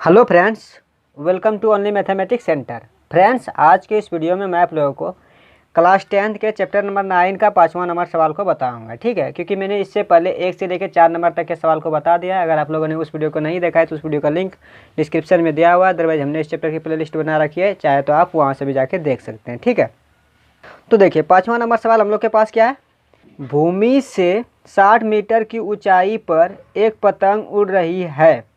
Hello friends, welcome to only mathematics centre. Friends, आज के इस वीडियो में मैं आप लोगों को क्लास 10th के चैप्टर नंबर 9 का 5वां नंबर सवाल को बताऊंगा। ठीक है, क्योंकि मैंने इससे पहले 1 से लेकर 4 नंबर तक के सवाल को बता दिया है। अगर आप लोगों ने उस वीडियो को नहीं देखा है तो उस वीडियो का लिंक डिस्क्रिप्शन में दिया हुआ है। अदरवाइज हमने इस चैप्टर की प्ले लिस्ट बना रखी है, चाहे तो आप वहाँ से भी जाके देख सकते हैं। ठीक है, तो देखिए 5वां नंबर सवाल हम लोग के पास क्या है। भूमि से 60 मीटर की ऊंचाई पर एक पतंग उड़ रही है।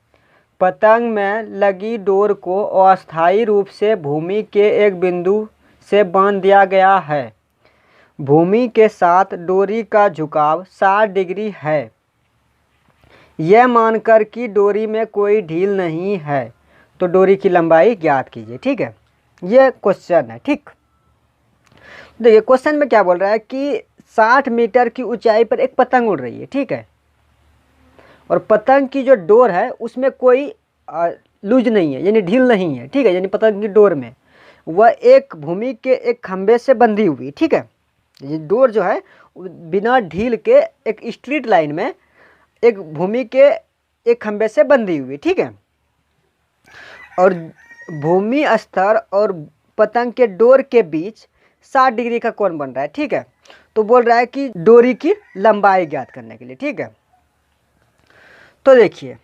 पतंग में लगी डोर को अस्थायी रूप से भूमि के एक बिंदु से बांध दिया गया है। भूमि के साथ डोरी का झुकाव 60 डिग्री है। यह मानकर कि डोरी में कोई ढील नहीं है, तो डोरी की लंबाई ज्ञात कीजिए। ठीक है, यह क्वेश्चन है। ठीक, देखिए क्वेश्चन में क्या बोल रहा है कि 60 मीटर की ऊंचाई पर एक पतंग उड़ रही है। ठीक है, और पतंग की जो डोर है उसमें कोई लूज नहीं है, यानी ढील नहीं है। ठीक है, यानी पतंग की डोर में वह एक भूमि के एक खंभे से बंधी हुई। ठीक है, ये डोर जो है बिना ढील के एक स्ट्रीट लाइन में एक भूमि के एक खंभे से बंधी हुई। ठीक है, और भूमि स्तर और पतंग के डोर के बीच 60 डिग्री का कोण बन रहा है। ठीक है, तो बोल रहा है कि डोरी की लंबाई ज्ञात करने के लिए। ठीक है, तो देखिए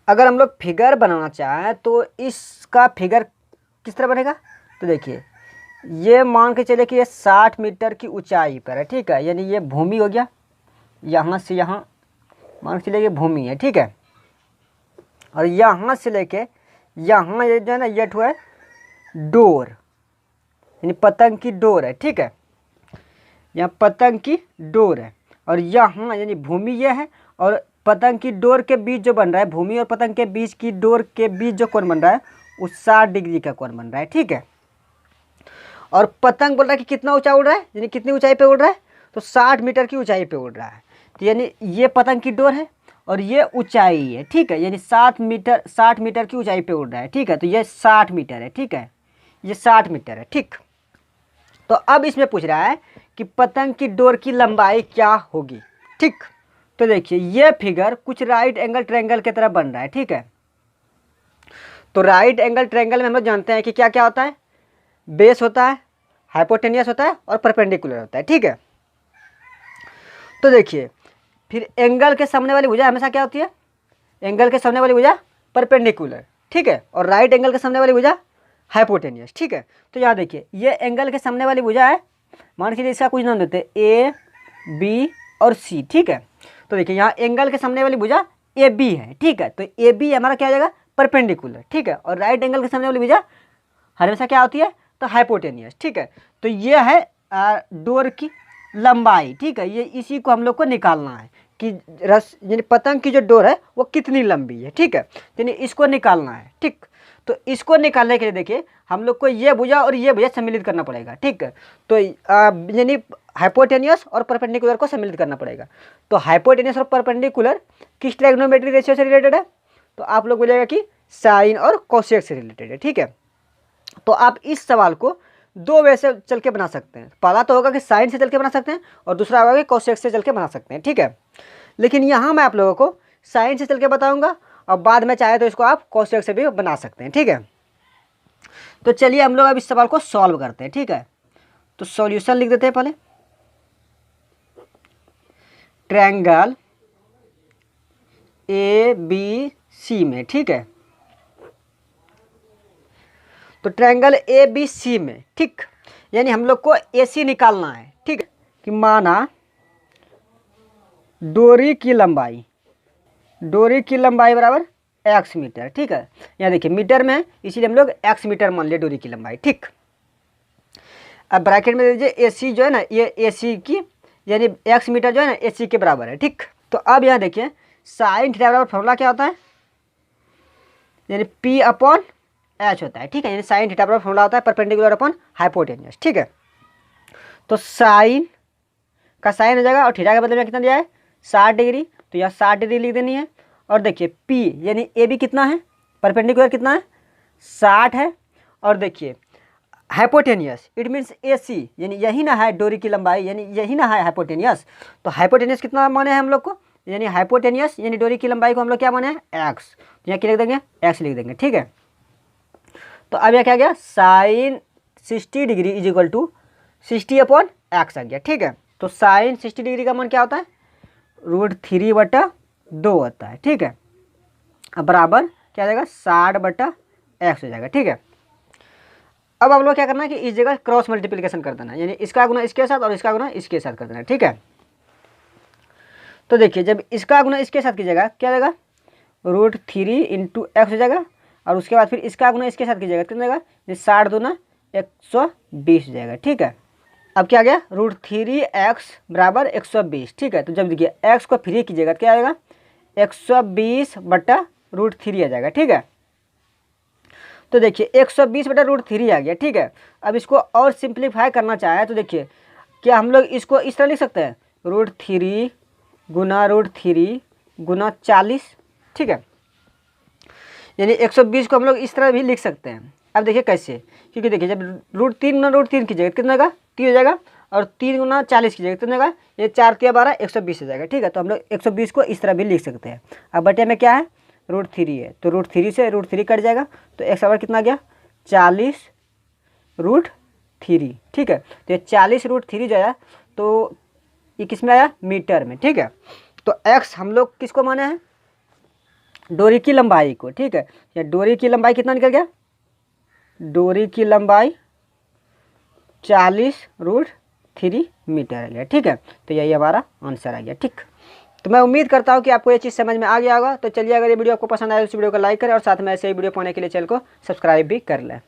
अगर हम लोग फिगर बनाना चाहें तो इसका फिगर किस तरह बनेगा। तो देखिए ये मान के चले कि ये 60 मीटर की ऊंचाई पर है। ठीक है, यानी ये भूमि हो गया, यहाँ से यहाँ मान के चले कि भूमि है। ठीक है, और यहाँ से लेके यहाँ ये जो है ना, ये ठो है डोर, यानी पतंग की डोर है। ठीक है, यहाँ पतंग की डोर है, और यहाँ यानी भूमि ये है, और पतंग की डोर के बीच जो बन रहा है, भूमि और पतंग के बीच की डोर के बीच जो कोण बन रहा है वो 60 डिग्री का कोण बन रहा है। ठीक है, और पतंग बोल रहा है कि कितना ऊंचा उड़ रहा है, यानी कितनी ऊंचाई पे उड़ रहा है, तो 60 मीटर की ऊंचाई पे उड़ रहा है। तो यानी ये पतंग की डोर है और ये ऊंचाई है। ठीक है, यानी 60 मीटर की ऊंचाई पे उड़ रहा है। ठीक है, तो ये 60 मीटर है। ठीक है, ये 60 मीटर है। ठीक, तो अब इसमें पूछ रहा है कि पतंग की डोर की लंबाई क्या होगी। ठीक, तो देखिए ये फिगर कुछ राइट एंगल ट्रायंगल की तरह बन रहा है। ठीक है, तो राइट एंगल ट्रायंगल में हम लोग जानते हैं कि क्या क्या होता है, बेस होता है, हाइपोटेनियस होता है और परपेंडिकुलर होता है। ठीक है, तो देखिए फिर एंगल के सामने वाली भुजा हमेशा क्या होती है, एंगल के सामने वाली भुजा परपेंडिकुलर। ठीक है, और राइट एंगल के सामने वाली भुजा हाइपोटेनियस। ठीक है, तो यहाँ देखिए ये एंगल के सामने वाली भुजा है, मान के इसका कुछ नाम देते हैं ए बी और सी। ठीक है, तो देखिए यहाँ एंगल के सामने वाली भुजा ए बी है। ठीक है, तो ए बी हमारा क्या हो जाएगा, परपेंडिकुलर। ठीक है, और राइट एंगल के सामने वाली भुजा हमेशा क्या होती है, तो हाइपोटेनियस। ठीक है, तो ये है डोर की लंबाई। ठीक है, ये इसी को हम लोग को निकालना है कि यानी पतंग की जो डोर है वो कितनी लंबी है। ठीक है, यानी इसको निकालना है। ठीक, तो इसको निकालने के लिए देखिए हम लोग को ये भुजा और ये भुजा सम्मिलित करना पड़ेगा। ठीक है, तो यानी हाइपोटेनियस और परपेंडिकुलर को सम्मिलित करना पड़ेगा। तो हाइपोटेनियस और परपेंडिकुलर किस ट्रायगोनोमेट्रिक रेशियो से रिलेटेड है, तो आप लोग बोलेगा कि साइन और कोसेक से रिलेटेड है। ठीक है, तो आप इस सवाल को दो वे से चल के बना सकते हैं। पहला तो होगा कि साइन से चल के बना सकते हैं, और दूसरा होगा कि कोसेक से चल के बना सकते हैं। ठीक है, लेकिन यहाँ मैं आप लोगों को साइन से चल के बताऊँगा, और बाद में चाहे तो इसको आप कोसेक से भी बना सकते हैं। ठीक है, तो चलिए हम लोग अब इस सवाल को सॉल्व करते हैं। ठीक है, तो सॉल्यूशन लिख देते हैं पहले। ट्रायंगल ए बी सी में, ठीक है, तो ट्रायंगल ए बी सी में, ठीक, यानी हम लोग को ए सी निकालना है। ठीक है, कि माना डोरी की लंबाई बराबर x मीटर। ठीक है, यहाँ देखिए मीटर में, इसीलिए हम लोग x मीटर मान लिए डोरी की लंबाई। ठीक, अब ब्रैकेट में दीजिए ए सी जो है ना, ये ए सी की यानी x मीटर जो है ना ए सी के बराबर है। ठीक, तो अब यहाँ देखिए साइन थीटा बराबर फॉर्मूला क्या होता है, यानी p अपॉन h होता है। ठीक है, यानी साइन थीटा बराबर फॉर्मूला होता है परपेंडिकुलर अपॉन हाइपोटेनियस। ठीक है, तो साइन का साइन हो जाएगा और थीटा के बदले में कितना दिया है, 60 डिग्री, तो यहाँ 60 डिग्री लिख देनी है। और देखिए p यानी ए बी कितना है, परपेंडिकुलर कितना है, 60 है, और देखिए हाइपोटेनियस इट मीन्स ए सी, यानी यही ना है डोरी की लंबाई, यानी यही ना है हाइपोटेनियस। तो हाइपोटेनियस कितना माने हैं हम लोग को, यानी हाइपोटेनियस यानी डोरी की लंबाई को हम लोग क्या माने एक्स, तो यहाँ क्या लिख देंगे एक्स लिख देंगे, ठीक है। तो अब यह क्या गया sine 60 degree is equal to 60/x आ गया, ठीक है। तो साइन 60 डिग्री का मान क्या होता है √3/2 होता है, ठीक है। अब बराबर क्या आ जाएगा 60/x हो जाएगा, ठीक है। अब आप लोग क्या करना है कि इस जगह क्रॉस मल्टीप्लिकेशन कर देना, यानी इसका गुना इसके साथ और इसका गुना इसके साथ कर देना, ठीक है। तो देखिए जब इसका गुना इसके साथ कीजिएगा क्या आ जाएगा √3 × x हो जाएगा, और उसके बाद फिर इसका गुना इसके साथ कीजिएगा कितना जाएगा 60 दूना 120 हो जाएगा, ठीक है। अब क्या आ गया √3x बराबर 120, ठीक है। तो जब देखिए x को फ्री कीजिएगा तो क्या आएगा 120/√3 आ जाएगा, ठीक है। तो देखिए 120/√3 आ गया, ठीक है। अब इसको और सिंप्लीफाई करना चाहे तो देखिए क्या हम लोग इसको इस तरह लिख सकते हैं √3 गुना √3 गुना 40, ठीक है। यानी 120 को हम लोग इस तरह भी लिख सकते हैं। अब देखिए कैसे, क्योंकि देखिए जब √3 गुना √3 की जगह कितना होगा 3 हो जाएगा, और 3 गुना 40 की जगह कितना होगा ये 4 × 12 120 हो जाएगा, ठीक है। तो हम लोग 120 को इस तरह भी लिख सकते हैं। अब बटे में क्या है √3 है, तो √3 से √3 कट जाएगा, तो x बराबर कितना गया 40√3, ठीक है। तो ये 40√3 जो है तो ये किस में आया मीटर में, ठीक है। तो x हम लोग किसको माने हैं डोरी की लंबाई को, ठीक है। या डोरी की लंबाई कितना निकल गया डोरी की लंबाई 40√3 मीटर आ गया, ठीक है। तो यही हमारा आंसर आ गया, ठीक। तो मैं उम्मीद करता हूँ कि आपको ये चीज़ समझ में आ गया होगा। तो चलिए अगर ये वीडियो आपको पसंद आए तो इस वीडियो को लाइक करें और साथ में ऐसे ही वीडियो पाने के लिए चैनल को सब्सक्राइब भी कर लें।